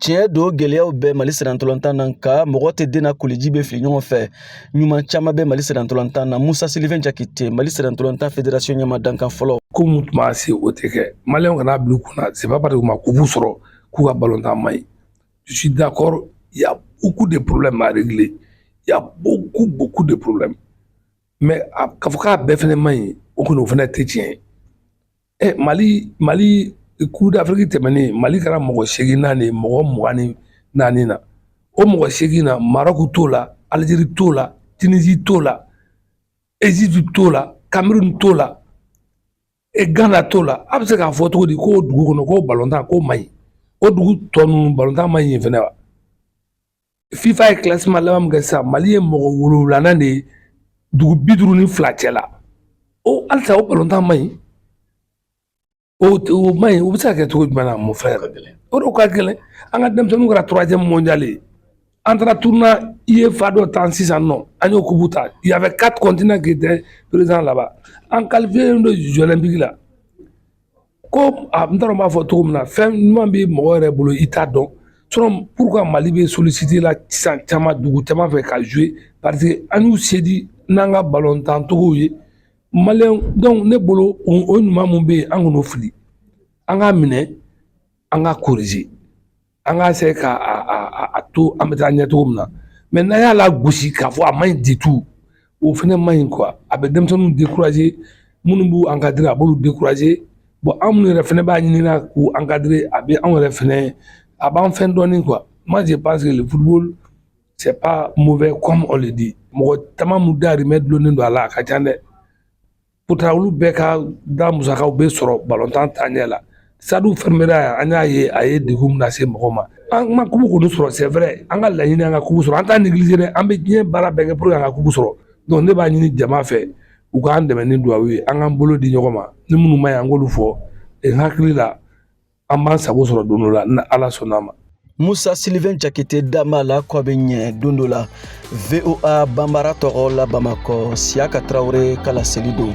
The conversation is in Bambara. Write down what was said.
tiɲɛ don gɛlɛyaw bɛ Mali senatɔlɔntan na nka mɔgɔ tɛ den n'a koliji bɛ fili ɲɔgɔn fɛ ɲuman caman bɛ Mali senatɔlɔntan na Musa Sylvain Jakite Mali senatɔlɔntan fédération ɲɛma dankan fɔlɔ ko mun tun b'a se o tɛ kɛ maliyɛnw kana bila u kunna c'est pas parce que u ma kubu sɔrɔ k'u ka balontan man ɲi. Je suis d'accord, il y a beaucoup de problèmes à régler, il y a beaucoup de problèmes, mais k'a fɔ k'a bɛɛ fɛnɛ man ɲi o kɔni o fɛnɛ tɛ tiɲɛ ye. Mali Coupe d'Afrique tɛmɛnen Mali kɛra mɔgɔ 8 de mɔgɔ 24 na o mɔgɔ 8 na Maroc t'o la, Algérie t'o la, Tunisie t'o la, Égypte t'o la, Cameroun t'o la et Ghana t'o la. A bɛ se k'a fɔ cogo di k'o dugu kɔnɔ k'o balontan k'o man ɲi o dugu tɔ ninnu balontan man ɲi fɛnɛ wa. FIFA ye classement laban min kɛ sisan Mali ye mɔgɔ 7nan de ye dugu 52 cɛ la o halisa o balontan man ɲi o man ɲi o bɛ se ka kɛ cogo jumɛn na mon frère o de ka gɛlɛn. An ka denmisɛnninw kɛra 3e mondial ye an taara tournoi UEFA dɔ tan sisan nɔ an y'o coupe ta il y avait 4 continents qui étaient présents là-bas an qualifié don Jeux olympiques la ko n t'a dɔn n b'a fɔ cogo min na fɛn ɲuman bɛ mɔgɔ yɛrɛ bolo i t'a dɔn sinon pourquoi Mali bɛ solliciter la sisan caman dugu caman fɛ ka jouer parce que an y'u se di n'an ka balontan togow ye maliyɛnw donc ne bolo o ɲuman mun bɛ yen an k'o fili an k'a minɛ an k'a corriger an k'a essayer ka to an bɛ taa ɲɛ cogo min na mais n'an y'a la gosi k'a fɔ a man ɲi du tout o fɛnɛ man ɲi quoi a bɛ denmisɛnninw décourager minnu b'u encadrer a b'olu décourager bon an minnu yɛrɛ fɛnɛ b'a ɲini na k'u encadrer a bɛ anw yɛrɛ fɛnɛ a b'an fɛn dɔɔni quoi. Moi je pense que le football c'est pas mauvais comme on le dit mɔgɔ caman mun dahirimɛ dulonnen don a la a ka ca dɛ pourtant olu bɛɛ ka da musakaw bɛ sɔrɔ balontan taaɲɛ la stade fermera an y'a ye a ye degun min lase mɔgɔw ma an ma kubu kɔni sɔrɔ c'est vrai an ka laɲini an ka kubu sɔrɔ an t'a négliger dɛ an bɛ diɲɛ baara bɛɛ kɛ pour que an ka kubu sɔrɔ donc ne b'a ɲini jama fɛ u k'an dɛmɛ ni duwawu ye an k'an bolo di ɲɔgɔn ma ni minnu ma ɲi an k'olu fɔ n hakili la an b'an sago sɔrɔ don dɔ la ni Ala sɔnn'a ma. Musa Sylvain Jakite dama la kɔ bɛ ɲɛ don dɔ la VOA Banbara tɔgɔ la Bamakɔ Siaka Traoré kala seli don.